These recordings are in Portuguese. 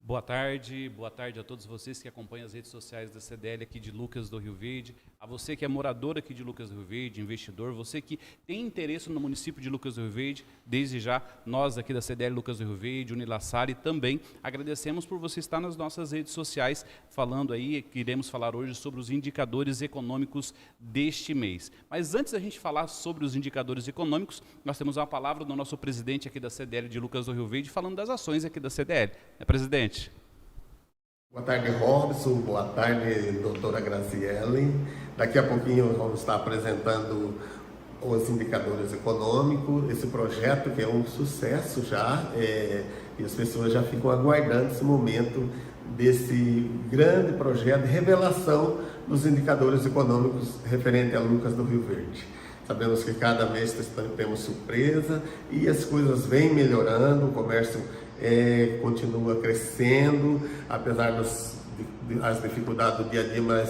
Boa tarde a todos vocês que acompanham as redes sociais da CDL aqui de Lucas do Rio Verde, a você que é morador aqui de Lucas do Rio Verde, investidor, você que tem interesse no município de Lucas do Rio Verde, desde já, nós aqui da CDL Lucas do Rio Verde, Unilassar, e também agradecemos por você estar nas nossas redes sociais, falando aí, que iremos falar hoje sobre os indicadores econômicos deste mês. Mas antes da gente falar sobre os indicadores econômicos, nós temos uma palavra do nosso presidente aqui da CDL de Lucas do Rio Verde, falando das ações aqui da CDL. Presidente? Boa tarde, Robson. Boa tarde, doutora Graziele. Daqui a pouquinho vamos estar apresentando os indicadores econômicos, esse projeto que é um sucesso já, e as pessoas já ficam aguardando esse momento desse grande projeto de revelação dos indicadores econômicos referente a Lucas do Rio Verde. Sabemos que cada mês temos surpresa e as coisas vêm melhorando, o comércio continua crescendo, apesar das dificuldades do dia a dia, mas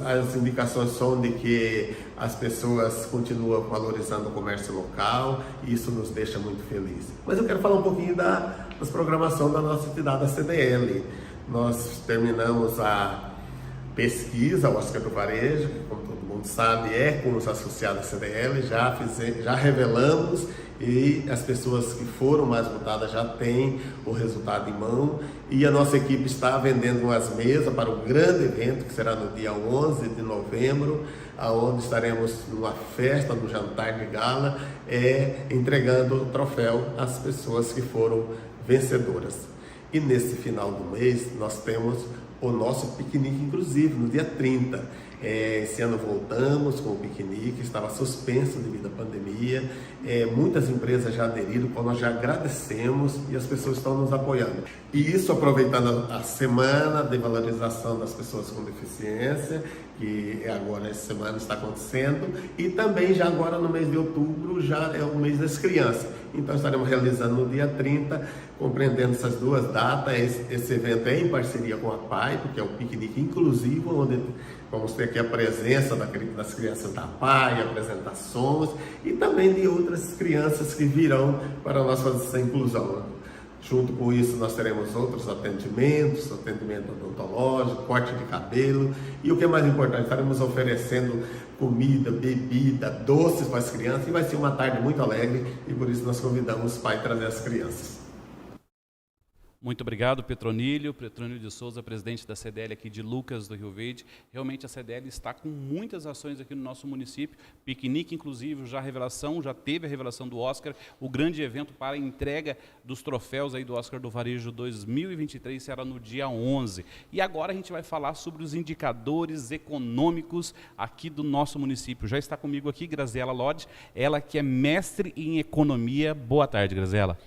as indicações são de que as pessoas continuam valorizando o comércio local e isso nos deixa muito felizes. Mas eu quero falar um pouquinho das programação da nossa entidade, da CDL. Nós terminamos a pesquisa, o Oscar do Varejo, que, como todo mundo sabe, é com os associados à CDL, já revelamos, e as pessoas que foram mais votadas já têm o resultado em mão, e a nossa equipe está vendendo umas mesas para o grande evento que será no dia 11 de novembro, onde estaremos numa festa, no jantar de gala, entregando o troféu às pessoas que foram vencedoras. E nesse final do mês nós temos o nosso piquenique inclusive, no dia 30. Esse ano voltamos com o piquenique, estava suspenso devido à pandemia, muitas empresas já aderiram, nós já agradecemos e as pessoas estão nos apoiando. E isso aproveitando a semana de valorização das pessoas com deficiência, que agora essa semana está acontecendo, e também já agora no mês de outubro já é o mês das crianças. Então estaremos realizando no dia 30, compreendendo essas duas datas. Esse evento é em parceria com a PAI, porque é um piquenique inclusivo, onde vamos ter aqui a presença das crianças da PAI, apresentações, e também de outras crianças que virão para nós fazer essa inclusão. Junto com isso, nós teremos outros atendimentos, atendimento odontológico, corte de cabelo, e o que é mais importante, estaremos oferecendo comida, bebida, doces para as crianças, e vai ser uma tarde muito alegre, e por isso nós convidamos os pais a trazer as crianças. Muito obrigado, Petronílio de Souza, presidente da CDL aqui de Lucas do Rio Verde. Realmente a CDL está com muitas ações aqui no nosso município, piquenique inclusive, já teve a revelação do Oscar, o grande evento para a entrega dos troféus aí do Oscar do Varejo 2023 será no dia 11. E agora a gente vai falar sobre os indicadores econômicos aqui do nosso município. Já está comigo aqui Graziela Lodge, ela que é mestre em economia. Boa tarde, Graziela.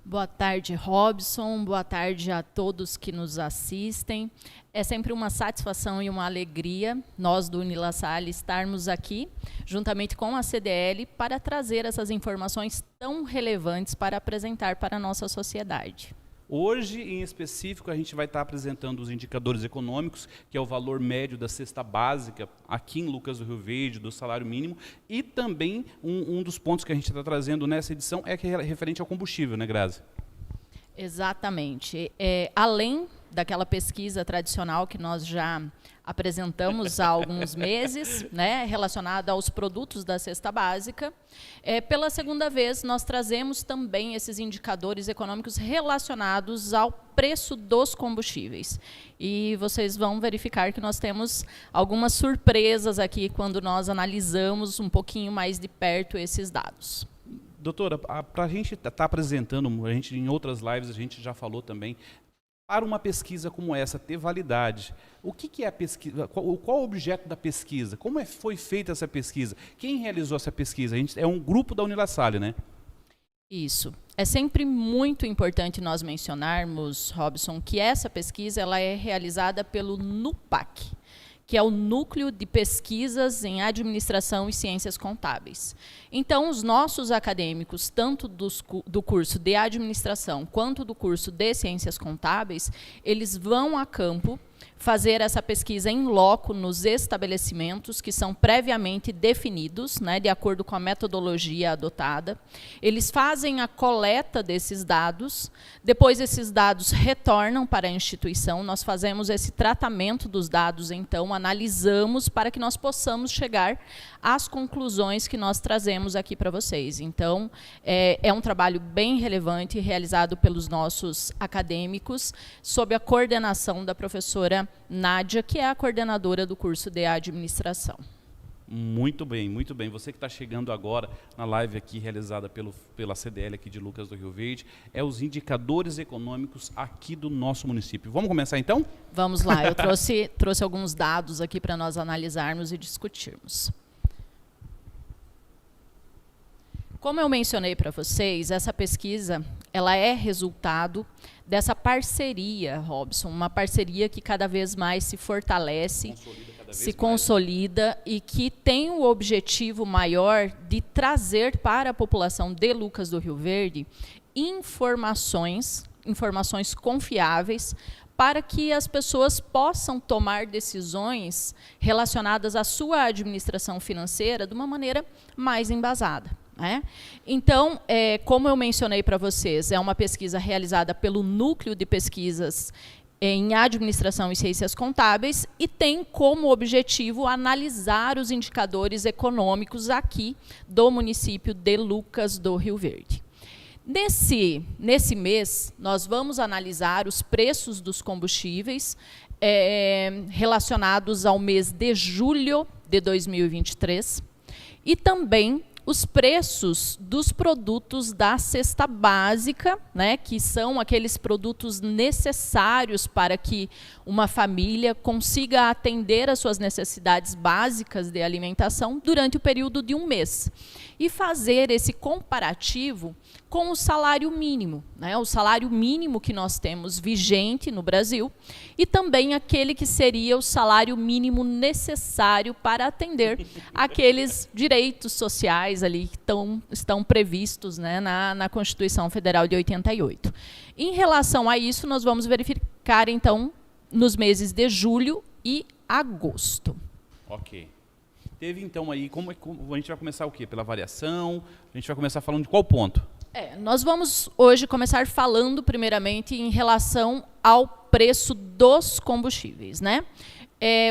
Boa tarde, Robson. Boa tarde a todos que nos assistem. É sempre uma satisfação e uma alegria nós do Unilassar estarmos aqui, juntamente com a CDL, para trazer essas informações tão relevantes para apresentar para a nossa sociedade. Hoje, em específico, a gente vai estar apresentando os indicadores econômicos, que é o valor médio da cesta básica aqui em Lucas do Rio Verde, do salário mínimo, e também um dos pontos que a gente está trazendo nessa edição é que é referente ao combustível, né, Grazi? Exatamente. Além daquela pesquisa tradicional que nós já apresentamos há alguns meses, né, relacionada aos produtos da cesta básica, pela segunda vez nós trazemos também esses indicadores econômicos relacionados ao preço dos combustíveis. E vocês vão verificar que nós temos algumas surpresas aqui quando nós analisamos um pouquinho mais de perto esses dados. Doutora, para a gente estar apresentando, em outras lives a gente já falou também, para uma pesquisa como essa ter validade, o que é a pesquisa? Qual o objeto da pesquisa? Como foi feita essa pesquisa? Quem realizou essa pesquisa? É um grupo da Unilassar, né? Isso. É sempre muito importante nós mencionarmos, Robson, que essa pesquisa ela é realizada pelo NUPAC, que é o Núcleo de Pesquisas em Administração e Ciências Contábeis. Então, os nossos acadêmicos, tanto do curso de Administração quanto do curso de Ciências Contábeis, eles vão a campo fazer essa pesquisa em loco nos estabelecimentos que são previamente definidos, né, de acordo com a metodologia adotada. Eles fazem a coleta desses dados, depois esses dados retornam para a instituição, nós fazemos esse tratamento dos dados, então, analisamos para que nós possamos chegar às conclusões que nós trazemos aqui para vocês. Então, é um trabalho bem relevante, realizado pelos nossos acadêmicos, sob a coordenação da professora Nádia, que é a coordenadora do curso de administração. Muito bem, muito bem. Você que está chegando agora na live aqui realizada pela CDL aqui de Lucas do Rio Verde, é os indicadores econômicos aqui do nosso município. Vamos começar então? Vamos lá, eu trouxe alguns dados aqui para nós analisarmos e discutirmos. Como eu mencionei para vocês, essa pesquisa ela é resultado dessa parceria, Robson, uma parceria que cada vez mais se fortalece, se consolida e que tem o objetivo maior de trazer para a população de Lucas do Rio Verde informações confiáveis para que as pessoas possam tomar decisões relacionadas à sua administração financeira de uma maneira mais embasada. Então, como eu mencionei para vocês, é uma pesquisa realizada pelo Núcleo de Pesquisas em Administração e Ciências Contábeis e tem como objetivo analisar os indicadores econômicos aqui do município de Lucas do Rio Verde. Nesse mês, nós vamos analisar os preços dos combustíveis relacionados ao mês de julho de 2023 e também os preços dos produtos da cesta básica, né, que são aqueles produtos necessários para que uma família consiga atender às suas necessidades básicas de alimentação durante o período de um mês. E fazer esse comparativo com o salário mínimo, né, o salário mínimo que nós temos vigente no Brasil e também aquele que seria o salário mínimo necessário para atender aqueles direitos sociais ali que estão previstos, né, na Constituição Federal de 88. Em relação a isso, nós vamos verificar, então, nos meses de julho e agosto. Ok. Teve, então, aí, como a gente vai começar o quê? Pela variação? A gente vai começar falando de qual ponto? Nós vamos hoje começar falando, primeiramente, em relação ao preço dos combustíveis, né?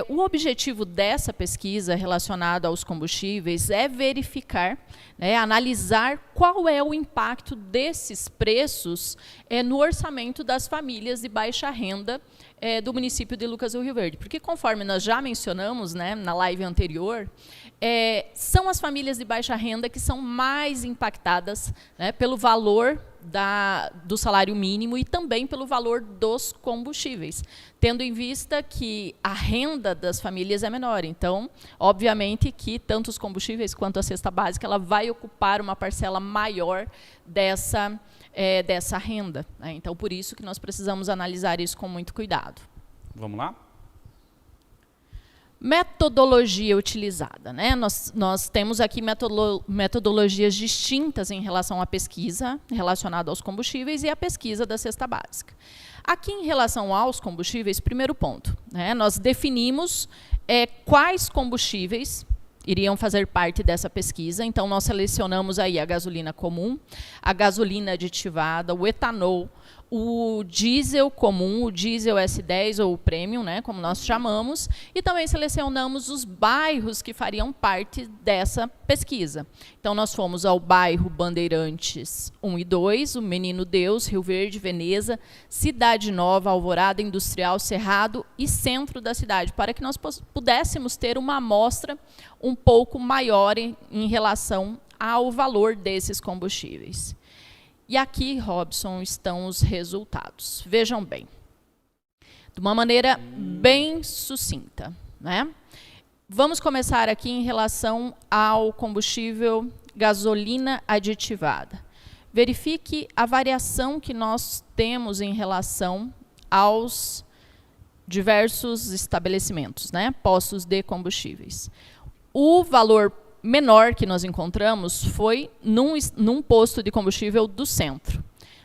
O objetivo dessa pesquisa relacionada aos combustíveis é verificar, né, analisar qual é o impacto desses preços no orçamento das famílias de baixa renda do município de Lucas do Rio Verde. Porque, conforme nós já mencionamos, né, na live anterior, são as famílias de baixa renda que são mais impactadas, né, pelo valor do salário mínimo e também pelo valor dos combustíveis, tendo em vista que a renda das famílias é menor. Então, obviamente que tanto os combustíveis quanto a cesta básica ela vai ocupar uma parcela maior dessa renda, né? Então, por isso que nós precisamos analisar isso com muito cuidado. Vamos lá? Metodologia utilizada, né? Nós temos aqui metodologias distintas em relação à pesquisa relacionada aos combustíveis e à pesquisa da cesta básica. Aqui, em relação aos combustíveis, primeiro ponto, né? Nós definimos quais combustíveis iriam fazer parte dessa pesquisa. Então, nós selecionamos aí a gasolina comum, a gasolina aditivada, o etanol, o diesel comum, o diesel S10 ou o premium, né, como nós chamamos, e também selecionamos os bairros que fariam parte dessa pesquisa. Então, nós fomos ao bairro Bandeirantes 1 e 2, o Menino Deus, Rio Verde, Veneza, Cidade Nova, Alvorada, Industrial, Cerrado e centro da cidade, para que nós pudéssemos ter uma amostra um pouco maior em relação ao valor desses combustíveis. E aqui, Robson, estão os resultados. Vejam bem, de uma maneira bem sucinta, né? Vamos começar aqui em relação ao combustível gasolina aditivada. Verifique a variação que nós temos em relação aos diversos estabelecimentos, né? Postos de combustíveis. O valor menor que nós encontramos foi num posto de combustível do centro.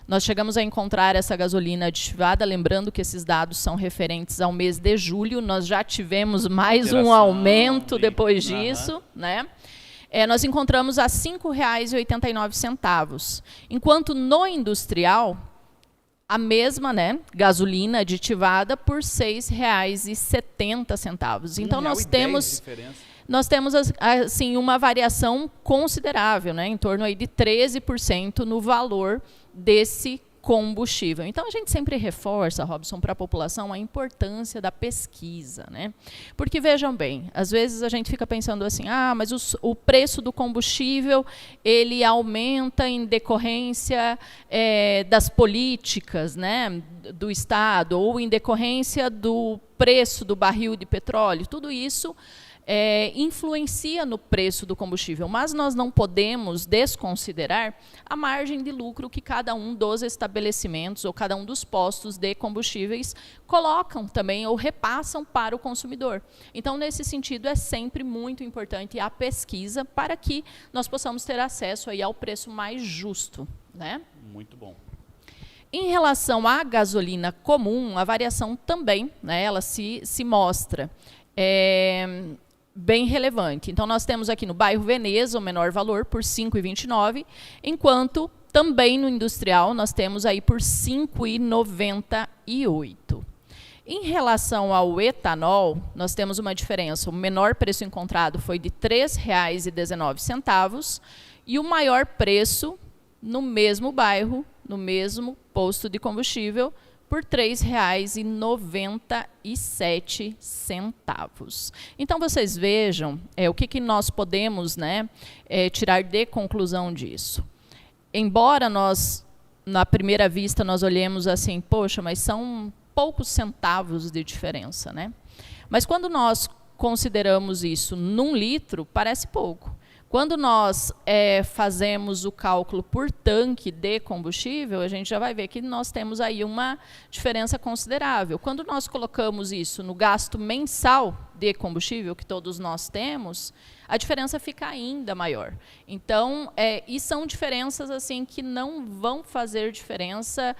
nós chegamos a encontrar essa gasolina aditivada, lembrando que esses dados são referentes ao mês de julho, nós já tivemos mais um aumento depois disso, né? Nós encontramos a R$ 5,89, enquanto no industrial, a mesma, né, gasolina aditivada por R$ 6,70. Então nós temos assim uma variação considerável, né, em torno aí de 13% no valor desse combustível. Então a gente sempre reforça, Robson, para a população a importância da pesquisa, né? Porque vejam bem, às vezes a gente fica pensando assim, mas o preço do combustível ele aumenta em decorrência das políticas, né, do Estado, ou em decorrência do preço do barril de petróleo. Tudo isso influencia no preço do combustível, mas nós não podemos desconsiderar a margem de lucro que cada um dos estabelecimentos ou cada um dos postos de combustíveis colocam também ou repassam para o consumidor. Então, nesse sentido, é sempre muito importante a pesquisa para que nós possamos ter acesso aí ao preço mais justo, né? Muito bom. Em relação à gasolina comum, a variação também, né, ela se mostra bem relevante. Então, nós temos aqui no bairro Veneza o menor valor por R$ 5,29, enquanto também no industrial nós temos aí por R$ 5,98. Em relação ao etanol, nós temos uma diferença. O menor preço encontrado foi de R$ 3,19 e o maior preço no mesmo bairro, no mesmo posto de combustível, por R$ 3,97. Então, vocês vejam o que nós podemos, né, tirar de conclusão disso. Embora nós, na primeira vista, nós olhemos assim, poxa, mas são poucos centavos de diferença, né? Mas quando nós consideramos isso num litro, parece pouco. Quando nós fazemos o cálculo por tanque de combustível, a gente já vai ver que nós temos aí uma diferença considerável. Quando nós colocamos isso no gasto mensal de combustível, que todos nós temos, a diferença fica ainda maior. Então, e são diferenças assim que não vão fazer diferença,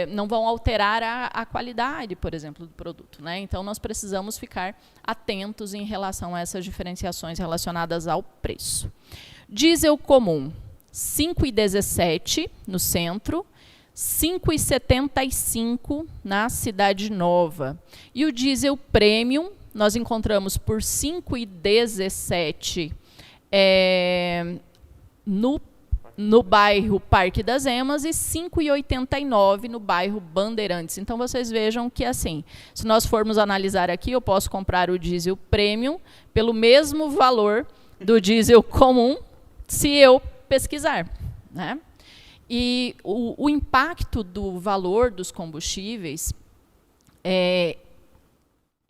não vão alterar a qualidade, por exemplo, do produto, né? Então, nós precisamos ficar atentos em relação a essas diferenciações relacionadas ao preço. Diesel comum, R$ 5,17 no centro, R$ 5,75 na Cidade Nova. E o diesel premium, nós encontramos por R$ 5,17 no bairro Parque das Emas e R$ 5,89 no bairro Bandeirantes. Então, vocês vejam que, assim, se nós formos analisar aqui, eu posso comprar o diesel premium pelo mesmo valor do diesel comum, se eu pesquisar, né? E o impacto do valor dos combustíveis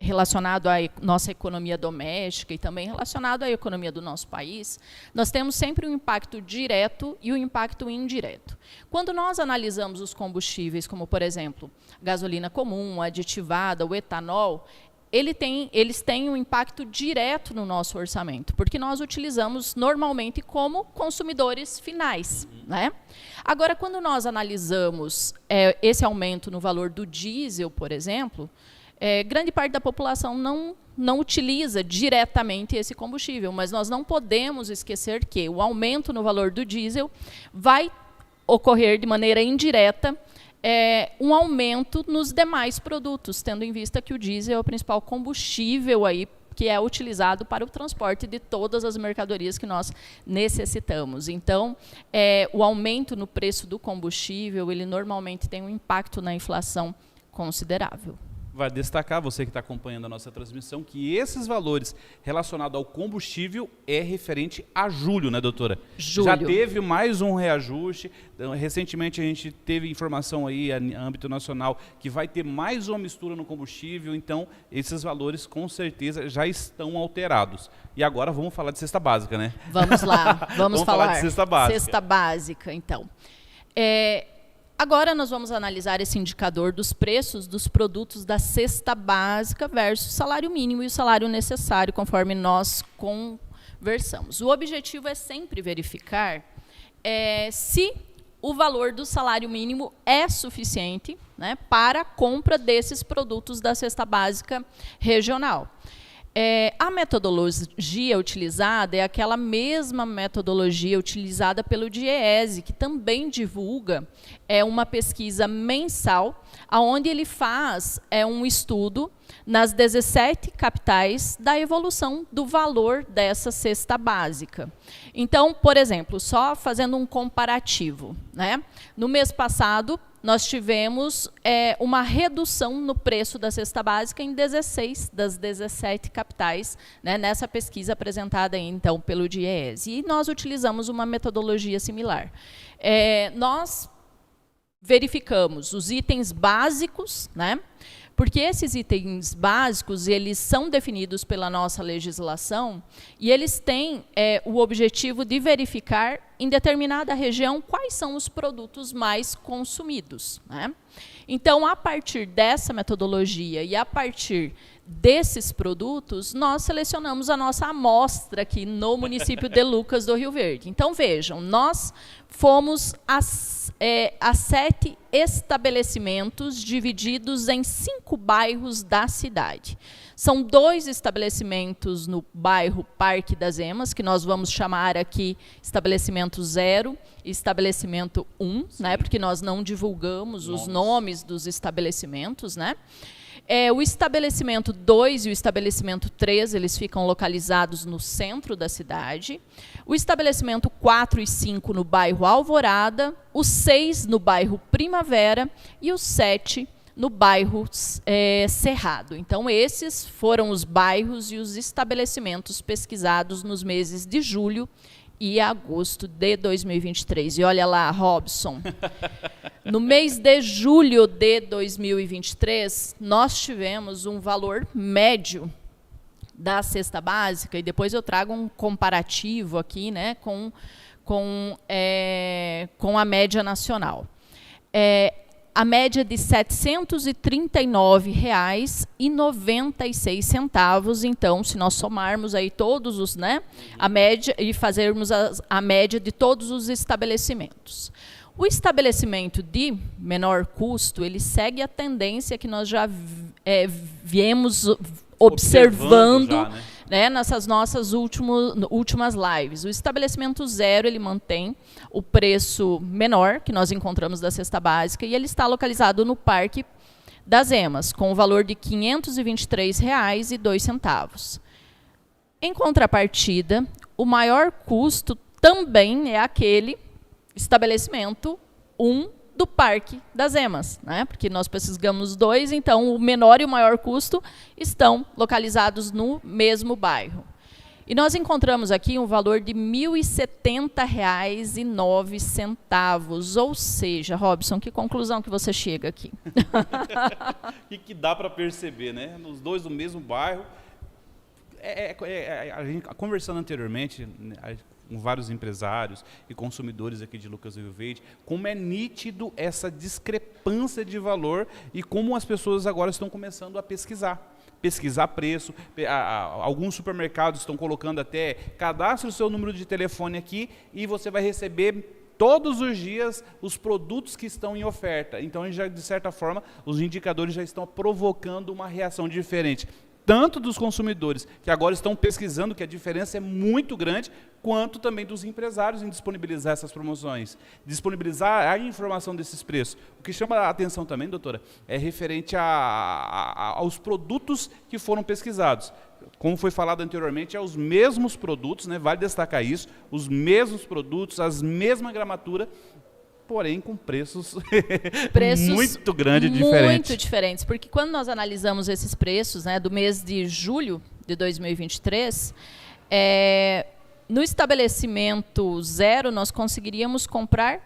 relacionado à nossa economia doméstica e também relacionado à economia do nosso país, nós temos sempre um impacto direto e um impacto indireto. Quando nós analisamos os combustíveis, como, por exemplo, gasolina comum, aditivada, o etanol, eles têm um impacto direto no nosso orçamento, porque nós utilizamos normalmente como consumidores finais, né? Agora, quando nós analisamos esse aumento no valor do diesel, por exemplo, grande parte da população não utiliza diretamente esse combustível, mas nós não podemos esquecer que o aumento no valor do diesel vai ocorrer de maneira indireta um aumento nos demais produtos, tendo em vista que o diesel é o principal combustível aí que é utilizado para o transporte de todas as mercadorias que nós necessitamos. Então, o aumento no preço do combustível, ele normalmente tem um impacto na inflação considerável. Vai destacar, você que está acompanhando a nossa transmissão, que esses valores relacionados ao combustível é referente a julho, né, doutora? Julho. Já teve mais um reajuste. Recentemente a gente teve informação aí, em âmbito nacional, que vai ter mais uma mistura no combustível. Então, esses valores, com certeza, já estão alterados. E agora vamos falar de cesta básica, né? Vamos lá, vamos falar de cesta básica. Cesta básica, então. Agora nós vamos analisar esse indicador dos preços dos produtos da cesta básica versus salário mínimo e o salário necessário, conforme nós conversamos. O objetivo é sempre verificar se o valor do salário mínimo é suficiente, né, para a compra desses produtos da cesta básica regional. A metodologia utilizada é aquela mesma metodologia utilizada pelo DIEESE, que também divulga uma pesquisa mensal, onde ele faz um estudo nas 17 capitais da evolução do valor dessa cesta básica. Então, por exemplo, só fazendo um comparativo, né? No mês passado, nós tivemos uma redução no preço da cesta básica em 16 das 17 capitais, né, nessa pesquisa apresentada aí, então, pelo DIEESE. E nós utilizamos uma metodologia similar. Nós verificamos os itens básicos, né, porque esses itens básicos, eles são definidos pela nossa legislação e eles têm o objetivo de verificar, em determinada região, quais são os produtos mais consumidos, né? Então, a partir dessa metodologia e a partir desses produtos, nós selecionamos a nossa amostra aqui no município de Lucas do Rio Verde. Então, vejam, nós fomos a 7 estabelecimentos divididos em 5 bairros da cidade. São 2 estabelecimentos no bairro Parque das Emas, que nós vamos chamar aqui estabelecimento 0 e estabelecimento 1, né, porque nós não divulgamos os nomes dos estabelecimentos, né? O estabelecimento 2 e o estabelecimento 3, eles ficam localizados no centro da cidade. O estabelecimento 4 e 5 no bairro Alvorada, o 6 no bairro Primavera e o 7 no bairro Cerrado. Então, esses foram os bairros e os estabelecimentos pesquisados nos meses de julho e agosto de 2023. E olha lá, Robson, no mês de julho de 2023, nós tivemos um valor médio da cesta básica, e depois eu trago um comparativo aqui, né, com a média nacional. A média de R$ 739,96. Então, se nós somarmos aí todos os, né, a média e fazermos a média de todos os estabelecimentos. O estabelecimento de menor custo, ele segue a tendência que nós já viemos observando já, né, nessas nossas últimas lives. O estabelecimento 0, ele mantém o preço menor que nós encontramos da cesta básica e ele está localizado no Parque das Emas, com o valor de R$ 523,02. Em contrapartida, o maior custo também é aquele estabelecimento 1 do Parque das Emas, né? Porque nós pesquisamos 2, então o menor e o maior custo estão localizados no mesmo bairro. E nós encontramos aqui um valor de R$ 1.070,09. Ou seja, Robson, que conclusão que você chega aqui? E que dá para perceber, né? Nos dois do mesmo bairro. A gente, conversando anteriormente, com vários empresários e consumidores aqui de Lucas do Rio Verde, como é nítido essa discrepância de valor e como as pessoas agora estão começando a pesquisar preço. Alguns supermercados estão colocando até, cadastre o seu número de telefone aqui e você vai receber todos os dias os produtos que estão em oferta. Então, já, de certa forma, os indicadores já estão provocando uma reação diferente, tanto dos consumidores, que agora estão pesquisando, que a diferença é muito grande, quanto também dos empresários em disponibilizar essas promoções, disponibilizar a informação desses preços. O que chama a atenção também, doutora, é referente aos produtos que foram pesquisados. Como foi falado anteriormente, é os mesmos produtos, né, vale destacar isso, os mesmos produtos, as mesma gramatura, porém com preços muito grandes e diferentes. Muito diferentes, porque quando nós analisamos esses preços, né, do mês de julho de 2023, no estabelecimento 0 nós conseguiríamos comprar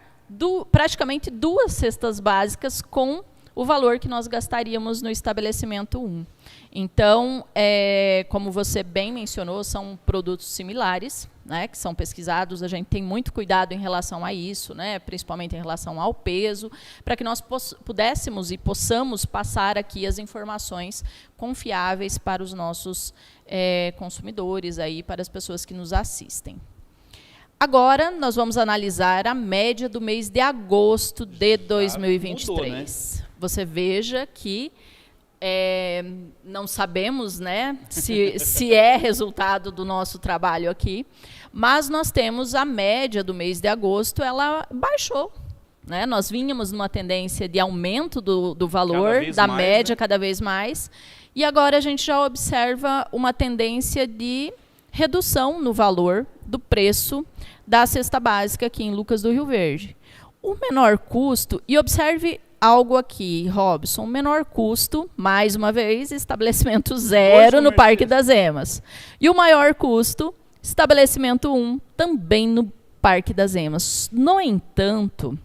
praticamente 2 cestas básicas com o valor que nós gastaríamos no estabelecimento 1. Então, como você bem mencionou, são produtos similares, né, que são pesquisados. A gente tem muito cuidado em relação a isso, né, principalmente em relação ao peso, para que nós pudéssemos e possamos passar aqui as informações confiáveis para os nossos consumidores, aí, para as pessoas que nos assistem. Agora, nós vamos analisar a média do mês de agosto de 2023. Mudou, né? Você veja que não sabemos, né, se é resultado do nosso trabalho aqui, mas nós temos a média do mês de agosto, ela baixou. Né? Nós vínhamos numa tendência de aumento do valor, da média, cada vez mais, e agora a gente já observa uma tendência de redução no valor do preço da cesta básica aqui em Lucas do Rio Verde. O menor custo, e observe algo aqui, Robson, menor custo, mais uma vez, estabelecimento 0 no Parque das Emas. E o maior custo, estabelecimento 1, também no Parque das Emas. No entanto,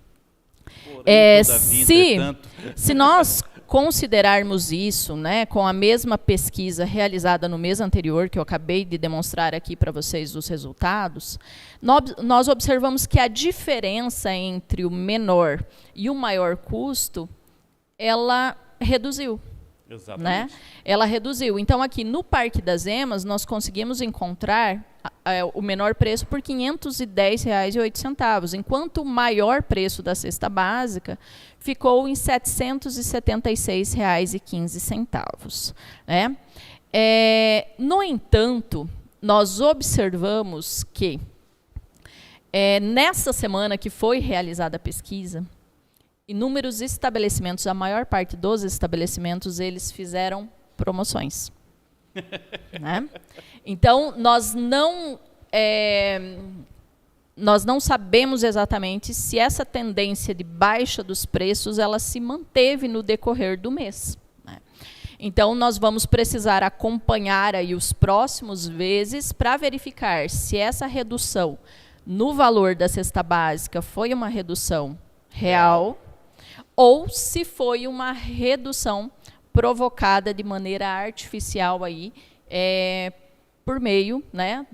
se nós considerarmos isso, né, com a mesma pesquisa realizada no mês anterior, que eu acabei de demonstrar aqui para vocês os resultados, nós observamos que a diferença entre o menor e o maior custo, ela reduziu. Exatamente. Né? Ela reduziu. Então, aqui no Parque das Emas, nós conseguimos encontrar o menor preço por R$ 510,08, enquanto o maior preço da cesta básica ficou em R$ 776,15. Né? No entanto, nós observamos que, nessa semana que foi realizada a pesquisa, inúmeros estabelecimentos, a maior parte dos estabelecimentos, eles fizeram promoções. Né? Então, nós não sabemos exatamente se essa tendência de baixa dos preços ela se manteve no decorrer do mês. Né? Então, nós vamos precisar acompanhar aí os próximos meses para verificar se essa redução no valor da cesta básica foi uma redução real ou se foi uma redução provocada de maneira artificial aí, por meio, né,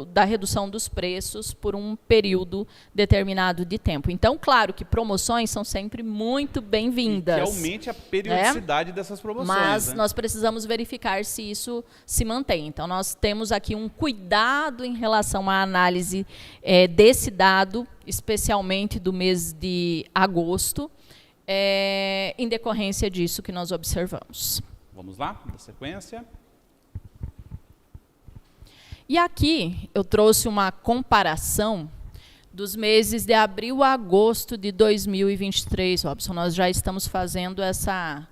da redução dos preços por um período determinado de tempo. Então, claro que promoções são sempre muito bem-vindas. Que aumente a periodicidade dessas promoções. Mas né? nós precisamos verificar se isso se mantém. Então, nós temos aqui um cuidado em relação à análise desse dado, especialmente do mês de agosto, em decorrência disso que nós observamos. Vamos lá, na sequência. E aqui eu trouxe uma comparação dos meses de abril a agosto de 2023, Robson. Nós já estamos fazendo essa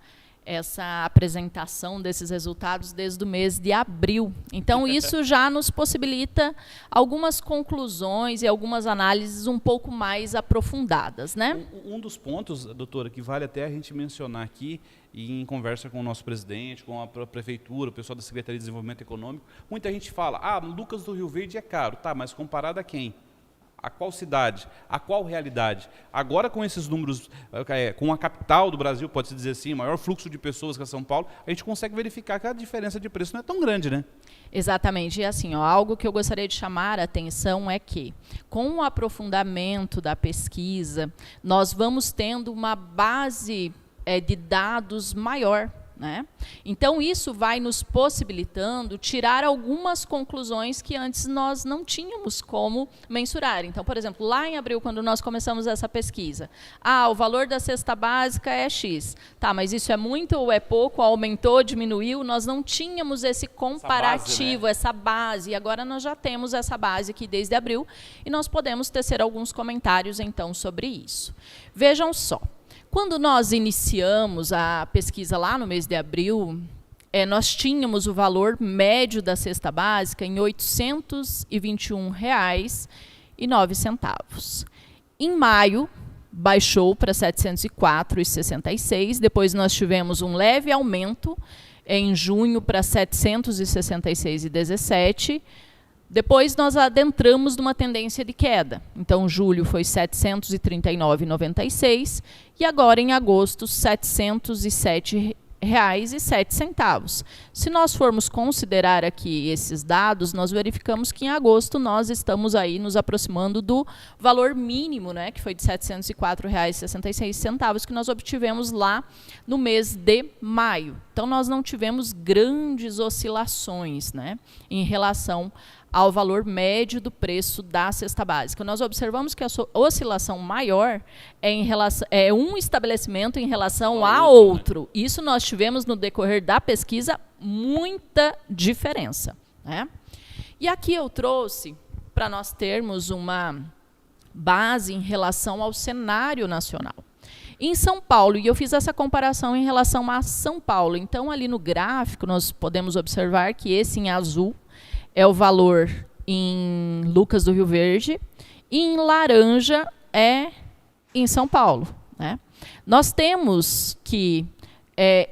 apresentação desses resultados desde o mês de abril. Então, isso já nos possibilita algumas conclusões e algumas análises um pouco mais aprofundadas, né? Um dos pontos, doutora, que vale até a gente mencionar aqui, e em conversa com o nosso presidente, com a prefeitura, o pessoal da Secretaria de Desenvolvimento Econômico, muita gente fala, Lucas do Rio Verde é caro, tá, mas comparado a quem? A qual cidade? A qual realidade? Agora, com esses números, com a capital do Brasil, pode-se dizer assim, o maior fluxo de pessoas que é São Paulo, a gente consegue verificar que a diferença de preço não é tão grande, né? Exatamente. E assim, algo que eu gostaria de chamar a atenção é que, com o aprofundamento da pesquisa, nós vamos tendo uma base de dados maior. Né? Então, isso vai nos possibilitando tirar algumas conclusões que antes nós não tínhamos como mensurar. Então, por exemplo, lá em abril, quando nós começamos essa pesquisa, o valor da cesta básica é X. Tá, mas isso é muito ou é pouco? Aumentou, diminuiu? Nós não tínhamos esse comparativo, essa base. E agora nós já temos essa base aqui desde abril e nós podemos tecer alguns comentários, então, sobre isso. Vejam só. Quando nós iniciamos a pesquisa lá no mês de abril, nós tínhamos o valor médio da cesta básica em R$ 821,09. Em maio, baixou para R$ 704,66. Depois nós tivemos um leve aumento em junho para R$ 766,17. Depois nós adentramos numa tendência de queda. Então, julho foi R$ 739,96 e agora, em agosto, R$ 707,07. Se nós formos considerar aqui esses dados, nós verificamos que em agosto nós estamos aí nos aproximando do valor mínimo, né, que foi de R$ 704,66, que nós obtivemos lá no mês de maio. Então, nós não tivemos grandes oscilações, né, em relação ao valor médio do preço da cesta básica. Nós observamos que a oscilação maior é um estabelecimento em relação a outro. Isso nós tivemos no decorrer da pesquisa muita diferença, né? E aqui eu trouxe, para nós termos uma base em relação ao cenário nacional. Em São Paulo, e eu fiz essa comparação em relação a São Paulo, então ali no gráfico nós podemos observar que esse em azul é o valor em Lucas do Rio Verde, e em laranja é em São Paulo, né? Nós temos que,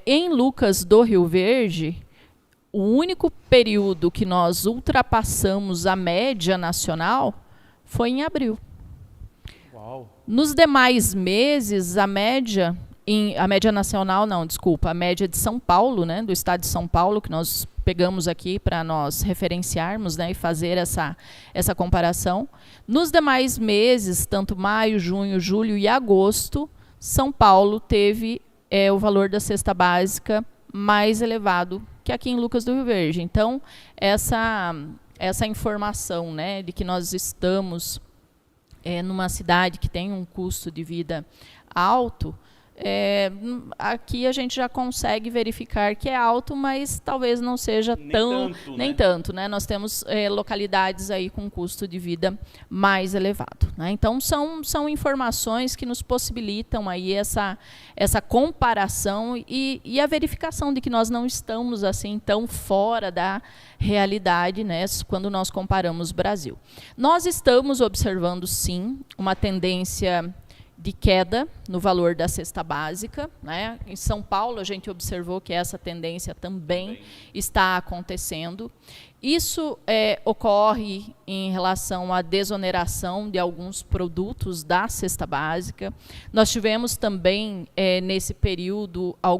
em Lucas do Rio Verde, o único período que nós ultrapassamos a média nacional foi em abril. Uau. Nos demais meses, a média nacional, não, desculpa, a média de São Paulo, né, do estado de São Paulo, que nós pegamos aqui para nós referenciarmos, né, e fazer essa comparação. Nos demais meses, tanto maio, junho, julho e agosto, São Paulo teve o valor da cesta básica mais elevado que aqui em Lucas do Rio Verde. Então, essa informação, né, de que nós estamos numa cidade que tem um custo de vida alto, aqui a gente já consegue verificar que é alto, mas talvez não seja nem tanto, né? Nós temos localidades aí com custo de vida mais elevado, né? Então são informações que nos possibilitam aí essa comparação e a verificação de que nós não estamos assim tão fora da realidade, né, quando nós comparamos o Brasil. Nós estamos observando sim uma tendência de queda no valor da cesta básica, né? Em São Paulo, a gente observou que essa tendência também está acontecendo. Isso ocorre em relação à desoneração de alguns produtos da cesta básica. Nós tivemos também, nesse período, a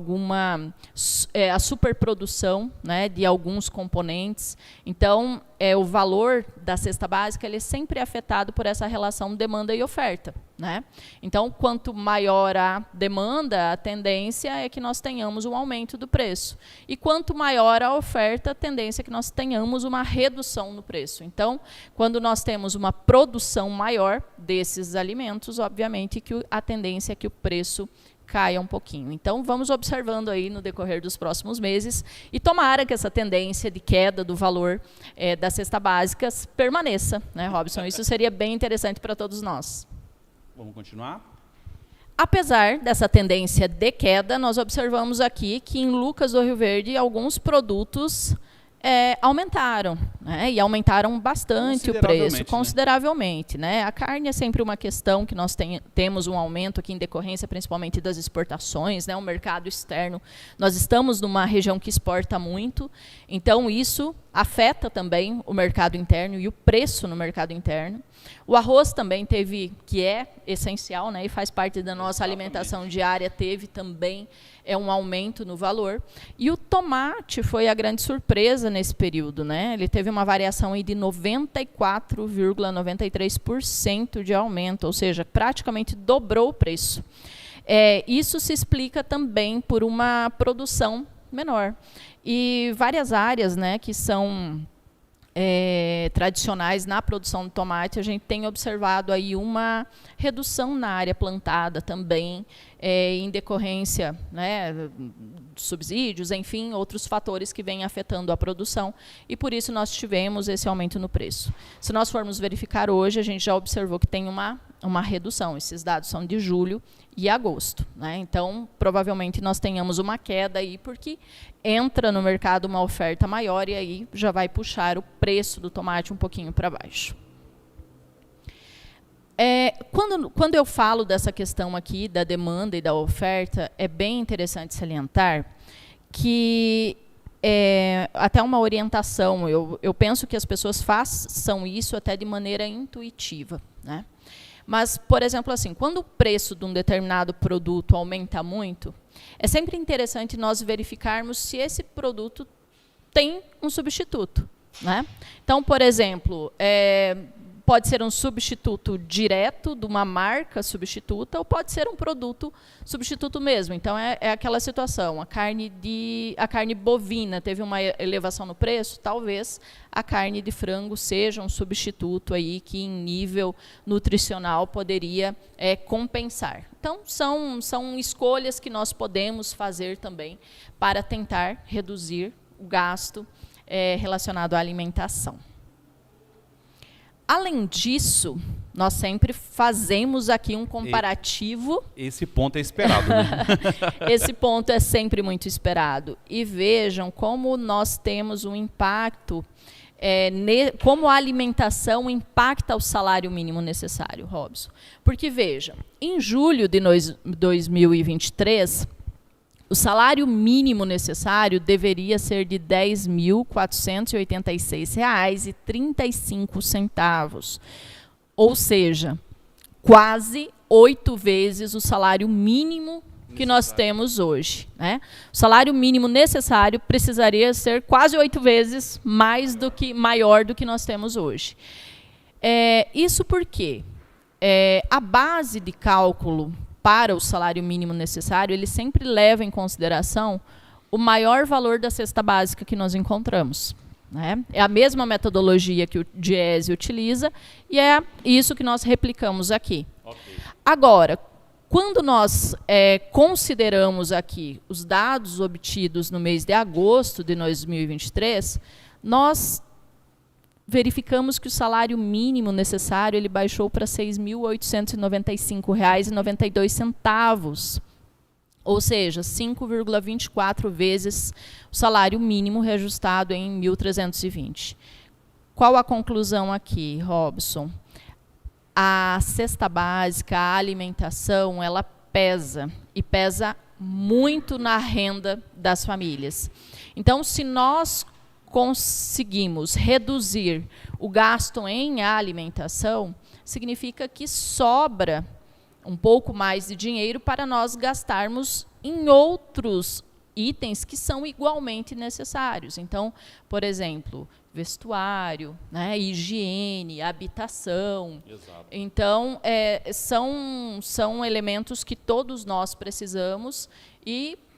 superprodução, né, de alguns componentes. Então, o valor da cesta básica ele é sempre afetado por essa relação demanda e oferta, né? Então, quanto maior a demanda, a tendência é que nós tenhamos um aumento do preço. E quanto maior a oferta, a tendência é que nós tenhamos uma redução no preço. Então, quando nós temos uma produção maior desses alimentos, obviamente que a tendência é que o preço caia um pouquinho. Então, vamos observando aí no decorrer dos próximos meses e tomara que essa tendência de queda do valor da cesta básica permaneça, né, Robson? Isso seria bem interessante para todos nós. Vamos continuar? Apesar dessa tendência de queda, nós observamos aqui que em Lucas do Rio Verde alguns produtos aumentaram, né? E aumentaram bastante o preço, consideravelmente, né? A carne é sempre uma questão que nós temos um aumento aqui em decorrência, principalmente das exportações, né? O mercado externo, nós estamos numa região que exporta muito, então isso afeta também o mercado interno e o preço no mercado interno. O arroz também teve, que é essencial, né, e faz parte da nossa alimentação diária, teve também um aumento no valor. E o tomate foi a grande surpresa nesse período, né? Ele teve uma variação aí de 94,93% de aumento, ou seja, praticamente dobrou o preço. Isso se explica também por uma produção menor. E várias áreas, né, que são tradicionais na produção de tomate, a gente tem observado aí uma redução na área plantada também, em decorrência, né, subsídios, enfim, outros fatores que vêm afetando a produção, e por isso nós tivemos esse aumento no preço. Se nós formos verificar hoje, a gente já observou que tem uma redução. Esses dados são de julho e agosto, né? Então, provavelmente nós tenhamos uma queda aí, porque entra no mercado uma oferta maior e aí já vai puxar o preço do tomate um pouquinho para baixo. Quando eu falo dessa questão aqui da demanda e da oferta, é bem interessante salientar que até uma orientação, eu penso que as pessoas façam isso até de maneira intuitiva, né? Mas, por exemplo, assim, quando o preço de um determinado produto aumenta muito, é sempre interessante nós verificarmos se esse produto tem um substituto, né? Então, por exemplo, pode ser um substituto direto de uma marca substituta ou pode ser um produto substituto mesmo. Então, é aquela situação. A carne bovina teve uma elevação no preço, talvez a carne de frango seja um substituto aí que, em nível nutricional, poderia compensar. Então, são escolhas que nós podemos fazer também para tentar reduzir o gasto relacionado à alimentação. Além disso, nós sempre fazemos aqui um comparativo. Esse ponto é esperado, né? Esse ponto é sempre muito esperado. E vejam como nós temos um impacto, como a alimentação impacta o salário mínimo necessário, Robson. Porque, vejam, em julho de 2023, o salário mínimo necessário deveria ser de R$ 10.486,35, ou seja, quase 8 vezes o salário mínimo que nós temos hoje, né? O salário mínimo necessário precisaria ser quase 8 vezes maior do que nós temos hoje. Isso porque a base de cálculo para o salário mínimo necessário, ele sempre leva em consideração o maior valor da cesta básica que nós encontramos, né? É a mesma metodologia que o Diese utiliza e é isso que nós replicamos aqui. Okay. Agora, quando nós consideramos aqui os dados obtidos no mês de agosto de 2023, nós verificamos que o salário mínimo necessário ele baixou para R$ 6.895,92, ou seja, 5,24 vezes o salário mínimo reajustado em 1.320. Qual a conclusão aqui, Robson? A cesta básica, a alimentação, ela pesa, e pesa muito na renda das famílias. Então, se nós conseguimos reduzir o gasto em alimentação, significa que sobra um pouco mais de dinheiro para nós gastarmos em outros itens que são igualmente necessários. Então, por exemplo, vestuário, né, higiene, habitação. Exato. Então, são elementos que todos nós precisamos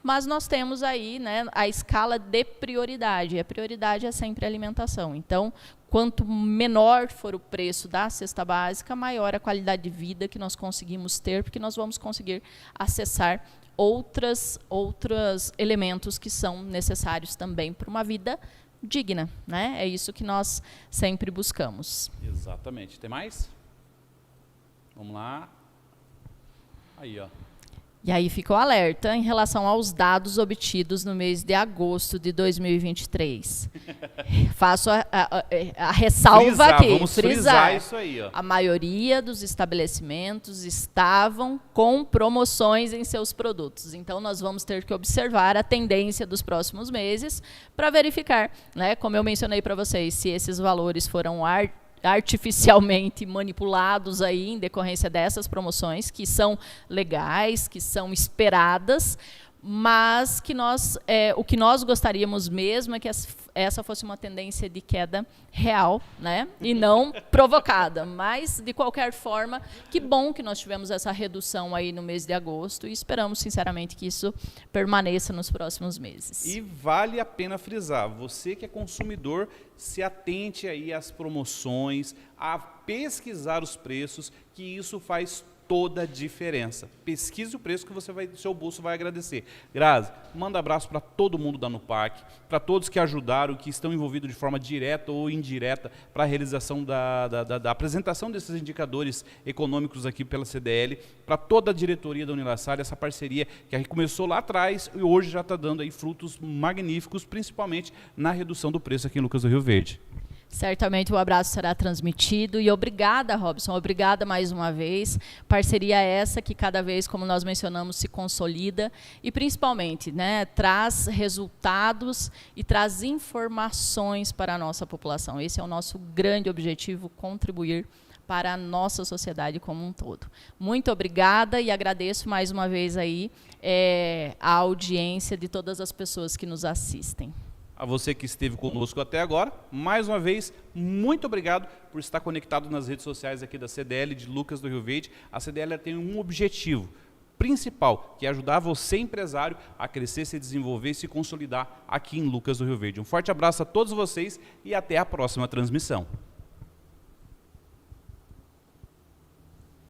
mas nós temos aí, né, a escala de prioridade. A prioridade é sempre a alimentação. Então, quanto menor for o preço da cesta básica, maior a qualidade de vida que nós conseguimos ter, porque nós vamos conseguir acessar outros elementos que são necessários também para uma vida digna, né? É isso que nós sempre buscamos. Exatamente. Tem mais? Vamos lá. Aí, ó. E aí fica o alerta em relação aos dados obtidos no mês de agosto de 2023. Faço a ressalva aqui. Vamos frisar isso aí, ó. A maioria dos estabelecimentos estavam com promoções em seus produtos. Então, nós vamos ter que observar a tendência dos próximos meses para verificar, né, como eu mencionei para vocês, se esses valores foram artificialmente manipulados aí em decorrência dessas promoções, que são legais, que são esperadas, mas que o que nós gostaríamos mesmo é que essa fosse uma tendência de queda real, né, e não provocada. Mas, de qualquer forma, que bom que nós tivemos essa redução aí no mês de agosto e esperamos, sinceramente, que isso permaneça nos próximos meses. E vale a pena frisar, você que é consumidor, se atente aí às promoções, a pesquisar os preços, que isso faz toda a diferença. Pesquise o preço que seu bolso vai agradecer. Grazi, manda abraço para todo mundo da Nupac, para todos que ajudaram, que estão envolvidos de forma direta ou indireta para a realização da apresentação desses indicadores econômicos aqui pela CDL, para toda a diretoria da Unilassar, essa parceria que começou lá atrás e hoje já está dando aí frutos magníficos, principalmente na redução do preço aqui em Lucas do Rio Verde. Certamente o abraço será transmitido e obrigada, Robson, obrigada mais uma vez. Parceria essa que cada vez, como nós mencionamos, se consolida e principalmente, né, traz resultados e traz informações para a nossa população. Esse é o nosso grande objetivo, contribuir para a nossa sociedade como um todo. Muito obrigada e agradeço mais uma vez aí a audiência de todas as pessoas que nos assistem. A você que esteve conosco até agora, mais uma vez, muito obrigado por estar conectado nas redes sociais aqui da CDL de Lucas do Rio Verde. A CDL tem um objetivo principal, que é ajudar você, empresário, a crescer, se desenvolver e se consolidar aqui em Lucas do Rio Verde. Um forte abraço a todos vocês e até a próxima transmissão.